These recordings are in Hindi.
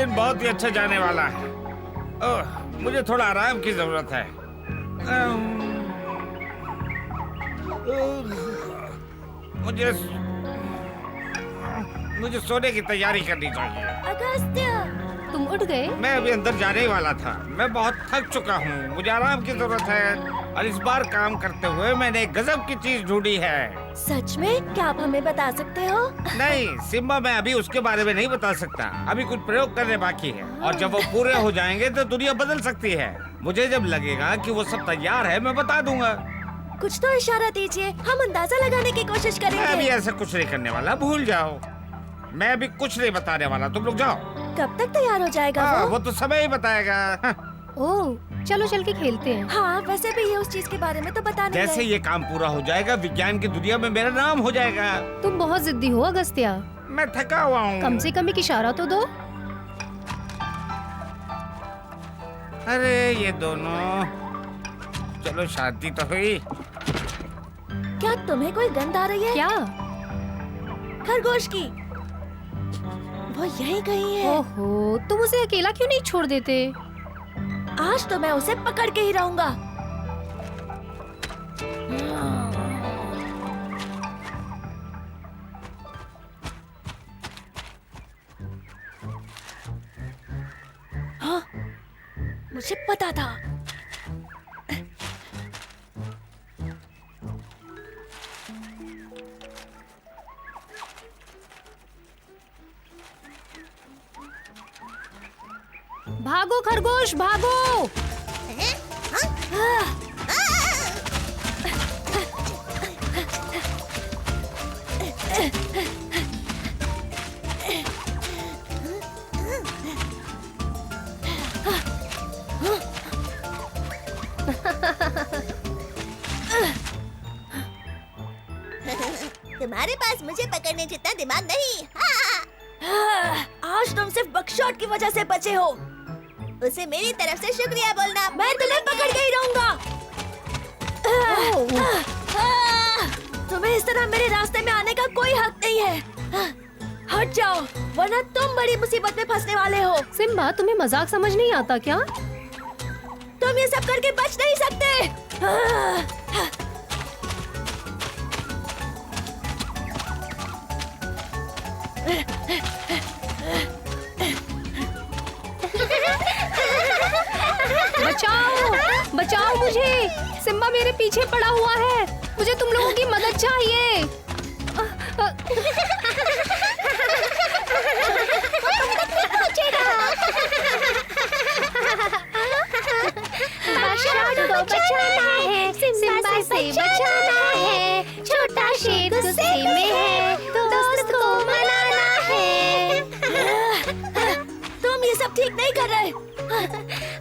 दिन बहुत ही अच्छा जाने वाला है। ओह, मुझे थोड़ा आराम की जरूरत है। मुझे सोने की तैयारी करनी चाहिए। अगस्त्य, तुम उठ गए? मैं अभी अंदर जाने ही वाला था। मैं बहुत थक चुका हूँ, मुझे आराम की जरूरत है। और इस बार काम करते हुए मैंने एक गजब की चीज ढूंढी है। सच में? क्या आप हमें बता सकते हो? नहीं सिम्बा, मैं अभी उसके बारे में नहीं बता सकता। अभी कुछ प्रयोग करने बाकी है और जब वो पूरे हो जाएंगे तो दुनिया बदल सकती है। मुझे जब लगेगा कि वो सब तैयार है मैं बता दूंगा। कुछ तो इशारा दीजिए, हम अंदाजा लगाने की कोशिश मैं करेंगे। अभी ऐसा कुछ नहीं करने वाला, भूल जाओ। मैं अभी कुछ नहीं बताने वाला, तुम लोग जाओ। कब तक तैयार हो जाएगा वो तो समय ही बताएगा। ओह, चलो चल के खेलते हैं। हाँ, वैसे भी ये उस चीज के बारे में तो बता नहीं जैसे रहे। ये काम पूरा हो जाएगा विज्ञान की दुनिया में मेरा नाम हो जाएगा। तुम बहुत जिद्दी हो अगस्त्या। मैं थका हुआ हूँ। कम से कम एक इशारा तो दो। अरे ये दोनों, चलो शांति तो हुई। क्या तुम्हें कोई गंध आ रही है? क्या? खरगोश की। वो यहीं कहीं है। ओहो, तुम उसे अकेला क्यों नहीं छोड़ देते? आज तो मैं उसे पकड़ के ही रहूंगा। हाँ, मुझे पता था। भागो खरगोश, भागो! तुम्हारे पास मुझे पकड़ने जितना दिमाग नहीं। आज तुम सिर्फ बकशॉट की वजह से बचे हो। उसे मेरी तरफ से शुक्रिया बोलना। मैं तुम्हें पकड़ के ही रहूंगा। तुम्हें इस तरह मेरे रास्ते में आने का कोई हक नहीं है। हट जाओ, वरना तुम बड़ी मुसीबत में फंसने वाले हो। सिम्बा, तुम्हें मजाक समझ नहीं आता क्या? तुम ये सब करके बच नहीं सकते। बचाओ, बचाओ मुझे! सिम्बा मेरे पीछे पड़ा हुआ है। मुझे तुम लोगों की मदद चाहिए। बकशॉट को बचाना है, सिम्बा से बचाना है। छोटा शेर गुस्से में है, दोस्त को मनाना है। तुम ये सब ठीक नहीं कर रहे।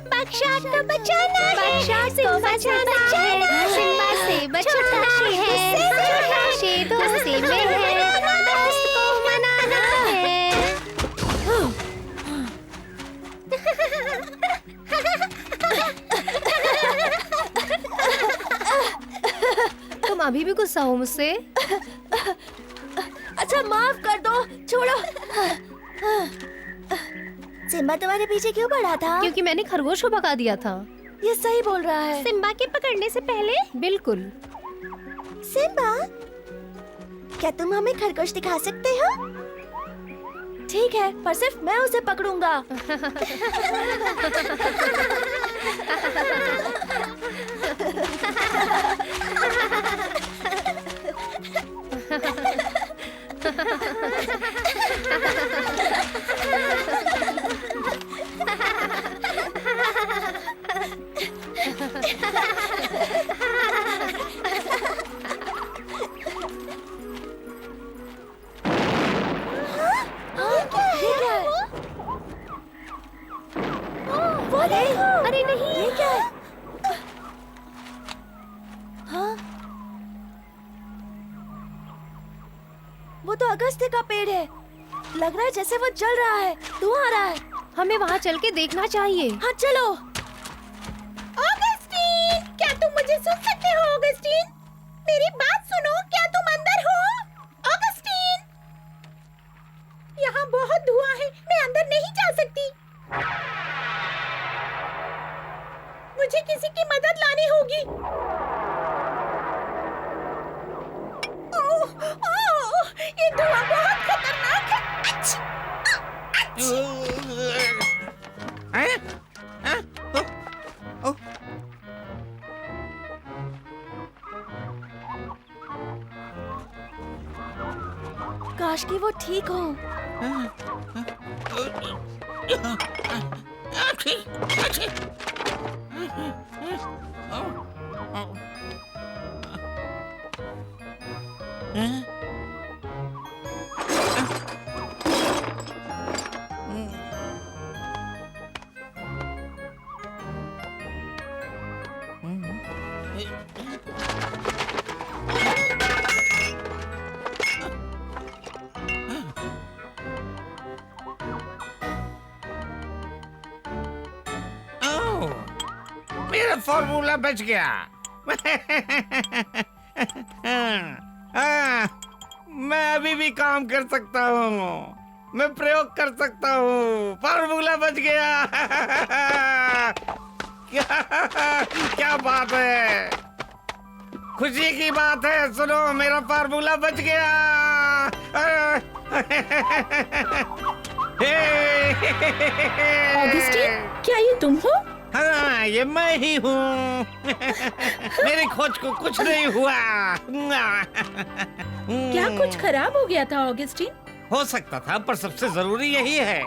बकशॉट को बचाना है, बकशॉट को बचाना है। सिम्बा से बचाना है, छोटा शेर गुस्से में है, दोस्त को मनाना है। तुम अभी भी गुस्सा हो मुझसे? अच्छा माफ कर दो, छोड़ो। सिम्बा तुम्हारे पीछे क्यों पड़ा था? क्योंकि मैंने खरगोश को भगा दिया था। ये सही बोल रहा है। सिम्बा के पकड़ने से पहले? बिल्कुल। सिम्बा, क्या तुम हमें खरगोश दिखा सकते हो? ठीक है, पर सिर्फ मैं उसे पकड़ूंगा। अरे नहीं, ये क्या है? हाँ? वो तो अगस्त्य का पेड़ है। लग रहा है जैसे वो जल रहा है, धुआं आ रहा है। हमें वहाँ चल के देखना चाहिए। हाँ चलो। ऑगस्टीन, क्या तुम मुझे सुन सकते हो? ऑगस्टीन, मेरी बात सुनो, क्या तुम अंदर हो? ऑगस्टीन, यहाँ बहुत धुआं है, मैं अंदर नहीं जा सकती। काश कि वो ठीक हो। मेरा फॉर्मूला बच गया। मैं अभी भी काम कर सकता हूँ, मैं प्रयोग कर सकता हूँ। फॉर्मूला बच गया। क्या बात है, खुशी की बात है। सुनो, मेरा फार्मूला बच गया। ऑगस्टीन, क्या ये तुम हो? हाँ, ये मैं ही हूँ। मेरी खोज को कुछ नहीं हुआ। क्या कुछ खराब हो गया था ऑगस्टीन? हो सकता था, पर सबसे जरूरी यही है।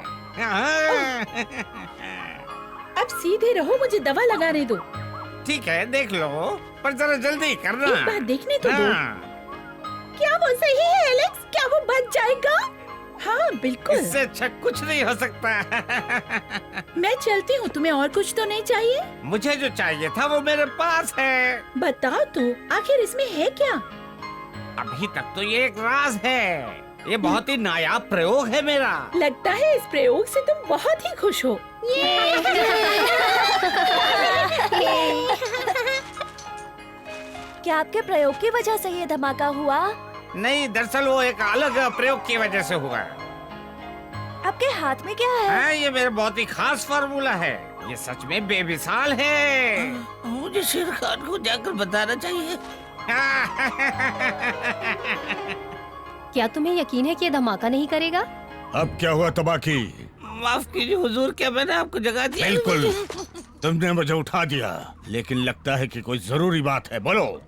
अब सीधे रहो, मुझे दवा लगाने दो। ठीक है, देख लो, पर जरा जल्दी करना। एक बार देखने तो दो। हाँ, क्या वो सही है एलेक्स? क्या वो बच जाएगा? हाँ बिल्कुल। इससे अच्छा कुछ नहीं हो सकता। मैं चलती हूँ, तुम्हें और कुछ तो नहीं चाहिए? मुझे जो चाहिए था वो मेरे पास है। बताओ तो, आखिर इसमें है क्या? अभी तक तो ये एक राज है। ये बहुत ही नायाब प्रयोग है मेरा। लगता है इस प्रयोग से तुम बहुत ही खुश हो। क्या आपके प्रयोग की वजह से ये धमाका हुआ? नहीं, दरअसल वो एक अलग प्रयोग की वजह से हुआ। आपके हाथ में क्या है? हाँ, ये मेरा बहुत ही खास फार्मूला है। ये सच में बेमिसाल है। मुझे शेर खान को जाकर बताना चाहिए। क्या तुम्हें यकीन है कि ये धमाका नहीं करेगा? अब क्या हुआ तबाकी? माफ कीजिए हुजूर, क्या मैंने आपको जगा दिया? बिल्कुल, तुमने मुझे उठा दिया, लेकिन लगता है कि कोई जरूरी बात है। बोलो।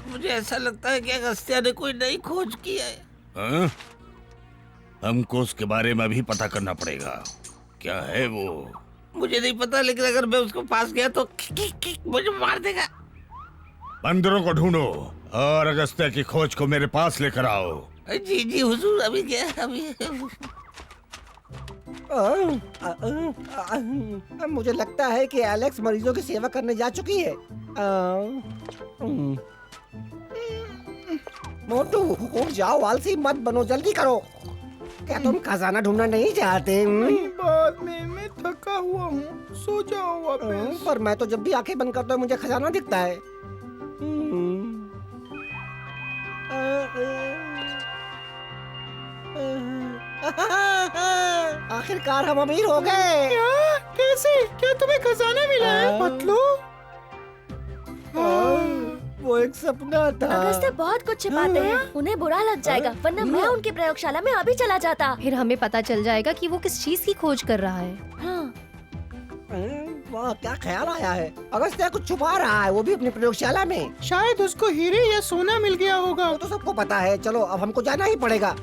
मुझे ऐसा लगता है कि अगस्त्या ने कोई नई खोज की है। हाँ? हमको उसके बारे में भी पता करना पड़ेगा। क्या है वो? मुझे नहीं पता, लेकिन अगर मैं उसको पास गया तो मुझे मार देगा। बंदरों को ढूंढो और अगस्त्या की खोज को मेरे पास लेकर आओ। जी जी हुजूर, अभी क्या अभी। मुझे लगता है कि एलेक्स मरीजों की सेवा करने जा चुकी है। मोटू, उठ जाओ, आलसी मत बनो, जल्दी करो। क्या तुम खजाना ढूंढना नहीं चाहते? बाद में मैं थका हुआ हूँ, सो जाओ वापस। पर मैं तो जब भी आंखें बंद करता हूँ मुझे खजाना दिखता है। आखिरकार हम अमीर हो गए। क्या? कैसे? क्या तुम्हें खजाना मिला है पतलू? वो एक सपना था। अगस्त्या बहुत कुछ छिपाते हैं, उन्हें बुरा लग जाएगा, वरना मैं उनकी प्रयोगशाला में अभी चला जाता। फिर हमें पता चल जाएगा कि वो किस चीज की खोज कर रहा है। हाँ। वाह, क्या ख्याल आया है। अगस्त्या कुछ छुपा रहा है, वो भी अपनी प्रयोगशाला में। शायद उसको हीरे या सोना मिल गया होगा। वो तो सबको पता है। चलो, अब हमको जाना ही पड़ेगा।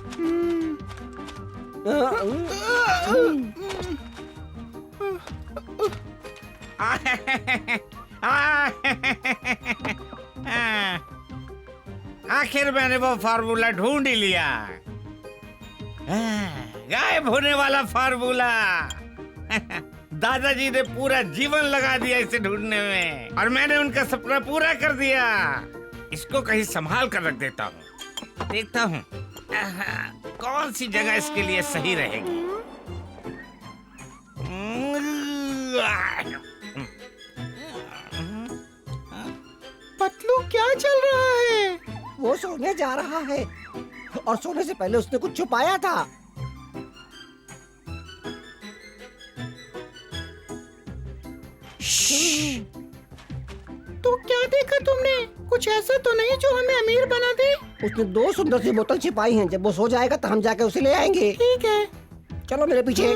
आखिर मैंने वो फार्मूला ढूंढ ही लिया। गायब होने वाला फार्मूला। दादाजी ने पूरा जीवन लगा दिया इसे ढूंढने में, और मैंने उनका सपना पूरा कर दिया। इसको कहीं संभाल कर रख देता हूँ। देखता हूँ कौन सी जगह इसके लिए सही रहेगी। पतलू, क्या चल रहा है? वो सोने जा रहा है, और सोने से पहले उसने कुछ छुपाया था। तो क्या देखा तुमने? कुछ ऐसा तो नहीं जो हमें अमीर बना दे? उसने 2 सुंदर सी बोतल छिपाई हैं। जब वो सो जाएगा तो हम जाके उसे ले आएंगे। ठीक है, चलो मेरे पीछे।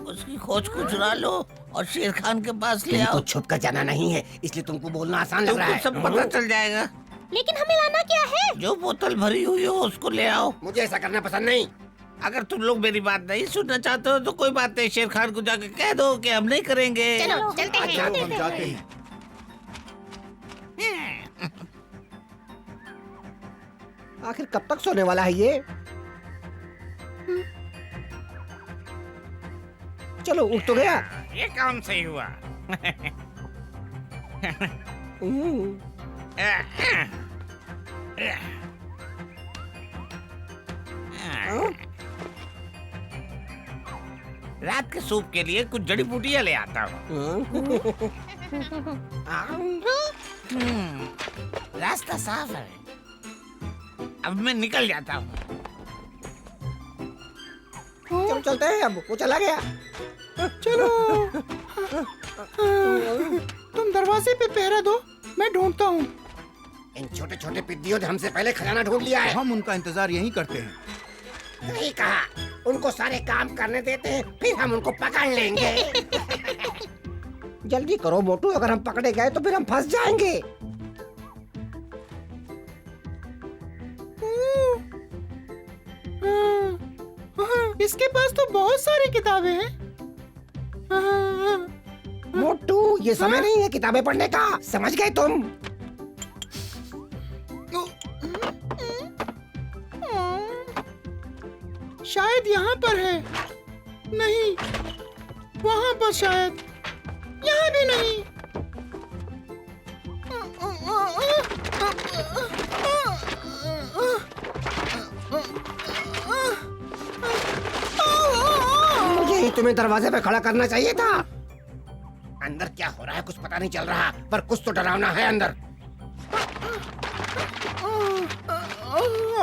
उसकी खोज को चुरा लो। और शेर खान के पास ले तुमको आओ। छुप कर जाना नहीं है, इसलिए तुमको बोलना आसान लग रहा तुमको है। सब पता चल जाएगा। लेकिन हमें लाना क्या है? जो बोतल भरी हुई हो उसको ले आओ। मुझे ऐसा करना पसंद नहीं। अगर तुम लोग मेरी बात नहीं सुनना चाहते हो तो कोई बात नहीं, शेर खान को जाके कह दो कि हम नहीं करेंगे। चलो चलते हैं। चलो हम जाते हैं। आखिर कब तक सोने वाला है ये? चलो उठ तो गया। ये काम सही हुआ। हम्म, रात के सूप के लिए कुछ जड़ी बूटियां ले आता हूँ। रास्ता साफ है, अब मैं निकल जाता हूँ। चलो चलते हैं, अब वो चला गया। चलो तुम दरवाजे पे पहरा दो, मैं ढूंढता हूँ। इन छोटे छोटे पिद्दियों ने हमसे पहले खजाना ढूंढ लिया है। हम उनका इंतजार यहीं करते हैं। नहीं कहा, उनको सारे काम करने देते हैं, फिर हम उनको पकड़ लेंगे। जल्दी करो मोटू, अगर हम पकड़े गए तो फिर हम फंस जाएंगे। इसके पास तो बहुत सारी किताबें हैं। मोटू, ये समय नहीं है किताबें पढ़ने का, समझ गए तुम? शायद यहाँ पर है। नहीं, वहाँ पर शायद। यहाँ भी नहीं। मुझे ही तुम्हें दरवाजे पे खड़ा करना चाहिए था। अंदर क्या हो रहा है कुछ पता नहीं चल रहा, पर कुछ तो डरावना है अंदर।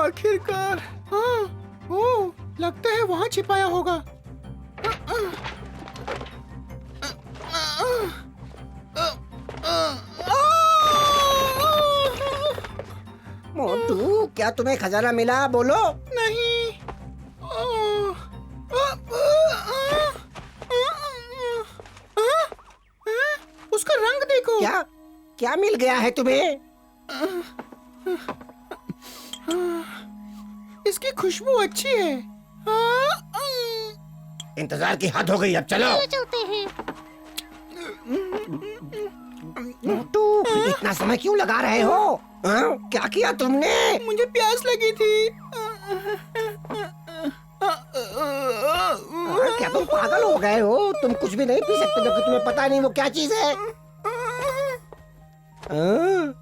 आखिरकार, हाँ, ओ, लगता है वहाँ छिपाया होगा। मोटू, क्या तुम्हें खजाना मिला? बोलो। नहीं। उसका रंग देखो। क्या क्या मिल गया है तुम्हें? इसकी खुशबू अच्छी है। इंतजार की हद हो गई, अब चलो। चलते हैं। मोटू, इतना समय क्यों लगा रहे हो? हाँ? क्या किया तुमने? मुझे प्यास लगी थी। क्या तुम पागल हो गए हो? तुम कुछ भी नहीं पी सकते जबकि तुम्हें पता नहीं वो क्या चीज है।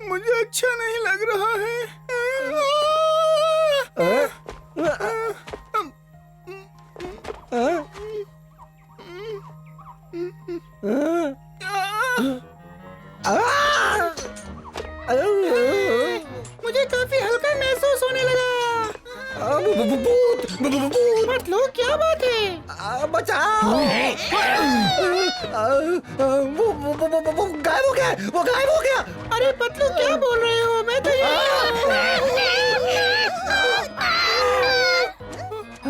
मुझे अच्छा नहीं लग रहा है। मुझे काफी हल्का महसूस होने लगा। मतलब क्या बात है? बचाओ! वो गायब हो गया, वो गायब हो गया। अरे पतलू, क्या बोल रहे हो? मैं तो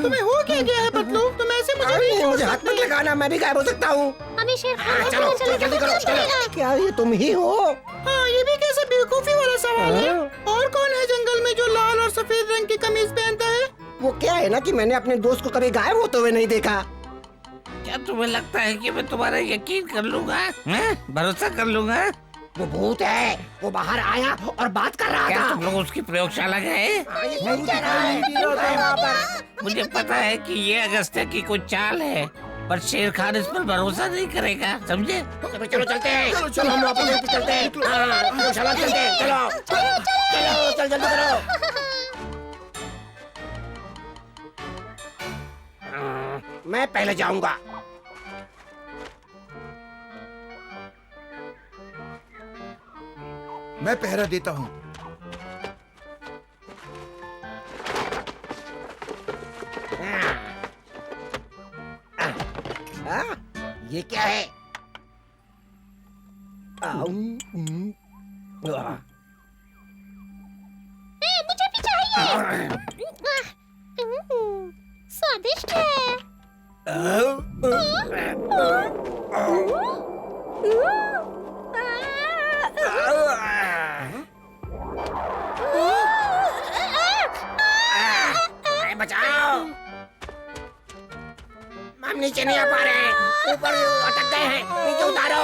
तुम्हें हो क्या गया है पतलू? तुम ऐसे मुझे नहीं मुझे हाथ मत लगाना, मैं भी गायब हो सकता हूँ। हमें शेर खान चलो जल्दी करो, चलो। क्या ये तुम ही हो? हाँ, ये भी कैसे बेवकूफी वाला सवाल है। और कौन है जंगल में जो लाल और सफेद रंग की कमीज पहनता है? वो क्या है ना कि मैंने अपने दोस्त को कभी गायब होते हुए नहीं देखा। क्या तुम्हें लगता है कि मैं तुम्हारा यकीन कर लूंगा? भरोसा कर लूंगा? वो भूत है, वो बाहर आया और बात कर रहा क्या था। तुम लोग उसकी प्रयोगशाला गए? ये कह रहा है। मुझे पता है कि ये अगस्त्य की कोई चाल है, पर शेर खान इस पर भरोसा नहीं करेगा, समझे? चलो चलते हैं, चलो हम वापस चलते हैं। हाँ, चलो चलते हैं, चलो चलो चल जल्दी करो। मैं पहले जाऊंगा। मैं पहरा देता हूँ। ये क्या है? मुझे भी चाहिए। स्वादिष्ट है। बचाओ, हम नीचे नहीं आ पा रहे हैं, ऊपर अटक गए हैं, नीचे उतारो।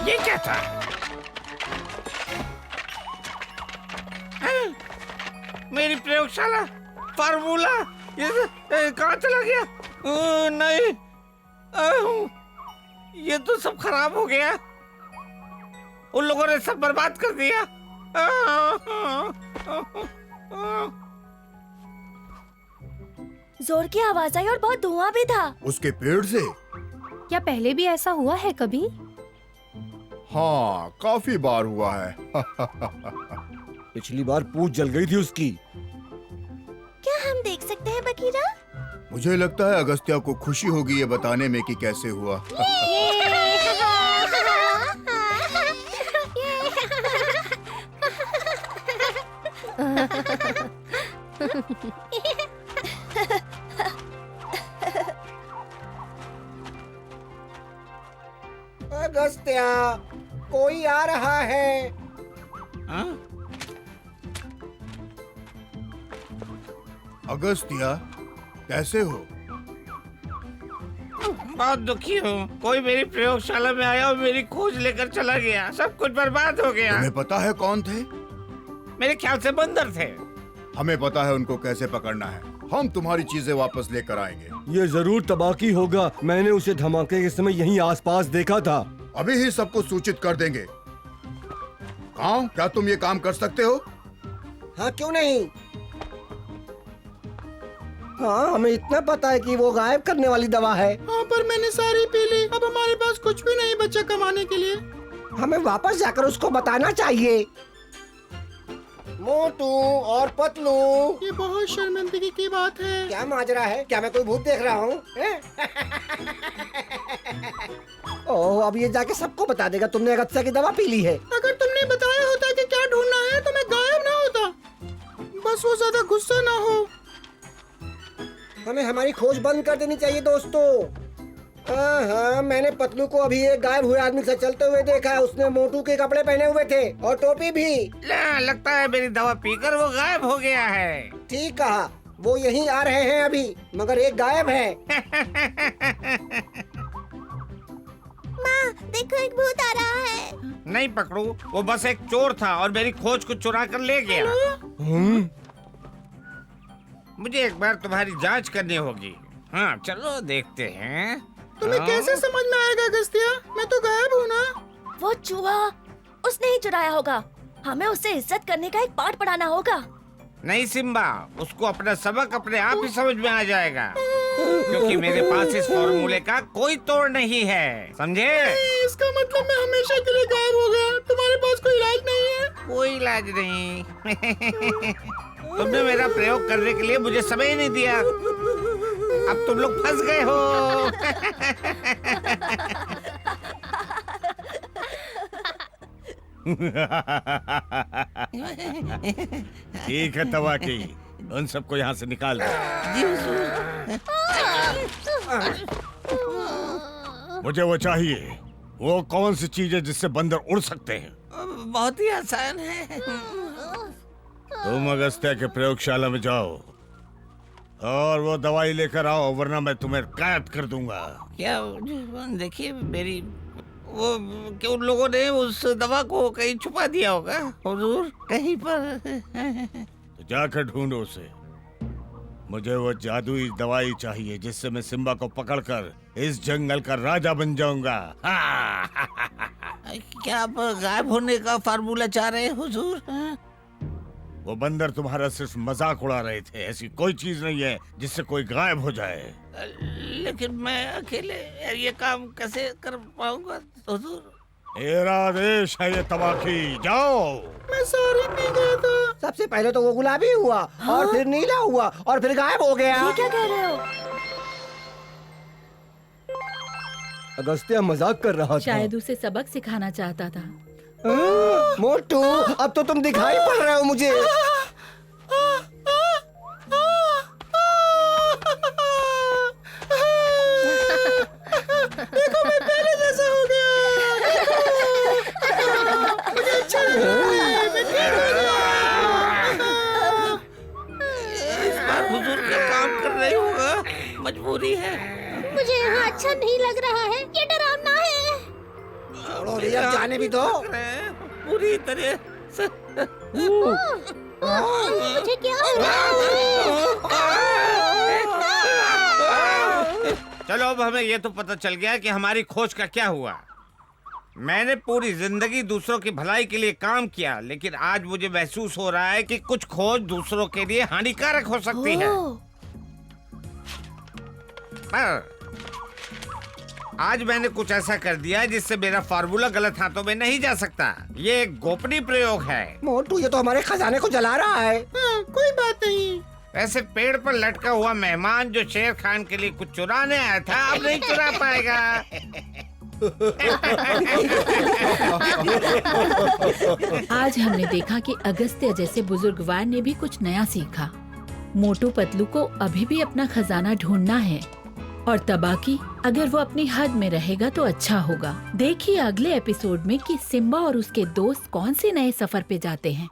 ये क्या था? मेरी प्रयोगशाला, फार्मूला, ये कहाँ चला गया? नहीं, ये तो सब खराब हो गया। उन लोगों ने सब बर्बाद कर दिया। जोर की आवाज आई और बहुत धुआं भी था। उसके पेड़ से? क्या पहले भी ऐसा हुआ है कभी? हाँ, काफी बार हुआ है। पिछली बार पूंछ जल गई थी उसकी। क्या हम देख सकते हैं बकीरा? मुझे लगता है अगस्त्या को खुशी होगी ये बताने में कि कैसे हुआ। अगस्त्या, कोई आ रहा है। अगस्त्या, कैसे हो? बहुत दुखी हूँ। कोई मेरी प्रयोगशाला में आया और मेरी खोज लेकर चला गया। सब कुछ बर्बाद हो गया। तुम्हें पता है कौन थे? मेरे ख्याल से बंदर थे। हमें पता है उनको कैसे पकड़ना है। हम तुम्हारी चीजें वापस लेकर आएंगे। ये जरूर तबाही होगा। मैंने उसे धमाके के समय यहीं आसपास देखा था। अभी ही सबको सूचित कर देंगे। हाँ, क्या तुम ये काम कर सकते हो? हाँ, क्यों नहीं। हाँ, हमें इतना पता है कि वो गायब करने वाली दवा है। हाँ, पर मैंने सारी पी ली। अब हमारे पास कुछ भी नहीं बचा कमाने के लिए। हमें वापस जाकर उसको बताना चाहिए। मोटू और पतलू, ये बहुत शर्मिंदगी की बात है। क्या माजरा है? क्या मैं कोई भूत देख रहा हूँ? ओह, अब ये जाके सबको बता देगा तुमने अगस्त्या की दवा पी ली है। अगर तुमने बताया होता कि क्या ढूंढना है तो मैं गायब ना होता। बस वो ज्यादा गुस्सा ना हो। हमें हमारी खोज बंद कर देनी चाहिए दोस्तों। हाँ, मैंने पतलू को अभी एक गायब हुए आदमी से चलते हुए देखा है। उसने मोटू के कपड़े पहने हुए थे और टोपी भी। लगता है मेरी दवा पीकर वो गायब हो गया है। ठीक कहा, वो यहीं आ रहे हैं अभी, मगर एक गायब है। माँ, देखो एक भूत आ रहा है। नहीं पकड़ू, वो बस एक चोर था और मेरी खोज को चुरा कर ले गया। मुझे एक बार तुम्हारी जांच करनी होगी। हाँ, चलो देखते हैं। तुम्हें कैसे समझ में आएगा अगस्त्या? मैं तो गायब हूँ ना। वो चूहा उसने ही चुराया होगा। हमें उससे इज्जत करने का एक पाठ पढ़ाना होगा। नहीं सिम्बा, उसको अपना सबक अपने आप ही समझ में आ जाएगा, क्योंकि मेरे पास इस फॉर्मूले का कोई तोड़ नहीं है, समझे? इसका मतलब मैं हमेशा के लिए गायब हो गया। तुम्हारे पास कोई इलाज नहीं है? कोई इलाज नहीं। तुमने मेरा प्रयोग करने के लिए मुझे समय नहीं दिया। अब तुम लोग फंस गए हो। ठीक है तवाकी, उन सबको यहाँ से निकाल दो। मुझे वो चाहिए। वो कौन सी चीज है जिससे बंदर उड़ सकते हैं? बहुत ही आसान है। तुम अगस्त्या के प्रयोगशाला में जाओ और वो दवाई लेकर आओ, वरना मैं तुम्हें कैद कर दूंगा। क्या? देखिए मेरी वो कि उन लोगों ने उस दवा को कहीं छुपा दिया होगा हुजूर, कहीं पर। तो जाकर ढूंढो उसे। मुझे वो जादुई दवाई चाहिए जिससे मैं सिम्बा को पकड़कर इस जंगल का राजा बन जाऊंगा। क्या आप गायब होने का फार्मूला चाह रहे हैं हुजूर? वो बंदर तुम्हारा सिर्फ मजाक उड़ा रहे थे। ऐसी कोई चीज नहीं है जिससे कोई गायब हो जाए। लेकिन मैं अकेले ये काम कैसे कर पाऊंगा हुजूर? मेरा आदेश है ये तबाकी, जाओ। मैं सारी पी गया था। सबसे पहले तो वो गुलाबी हुआ, और फिर नीला हुआ, और फिर गायब हो गया। ये क्या कह रहे हो? अगस्त्या मजाक कर रहा था। शायद उसे सबक सिखाना चाहता था। मोटू, अब तो तुम दिखाई पड़ रहे हो मुझे। देखो मैं पहले जैसा हो गया। मुझे अच्छा लग रहा है, मैं ठीक हो गया। इस बार हुजूर का काम कर रही होगा, मजबूरी है। मुझे यहाँ अच्छा नहीं लग रहा है, ये डरावना है। छोड़ो रे, अब जाने भी दो। पूरी तरह से मुझे क्या हो रहा है? चलो अब हमें ये तो पता चल गया कि हमारी खोज का क्या हुआ। मैंने पूरी जिंदगी दूसरों की भलाई के लिए काम किया, लेकिन आज मुझे महसूस हो रहा है कि कुछ खोज दूसरों के लिए हानिकारक हो सकती है। पर आज मैंने कुछ ऐसा कर दिया जिससे मेरा फार्मूला गलत हाथों में नहीं जा सकता। ये एक गोपनीय प्रयोग है। मोटू, ये तो हमारे खजाने को जला रहा है। हाँ, कोई बात नहीं। ऐसे पेड़ पर लटका हुआ मेहमान जो शेर खान के लिए कुछ चुराने आया था, अब नहीं चुरा पाएगा। आज हमने देखा कि अगस्त्य जैसे बुजुर्गवार ने भी कुछ नया सीखा। मोटू पतलू को अभी भी अपना खजाना ढूंढना है, और तबाकी अगर वो अपनी हद में रहेगा तो अच्छा होगा। देखिए अगले एपिसोड में कि सिम्बा और उसके दोस्त कौन से नए सफर पे जाते हैं।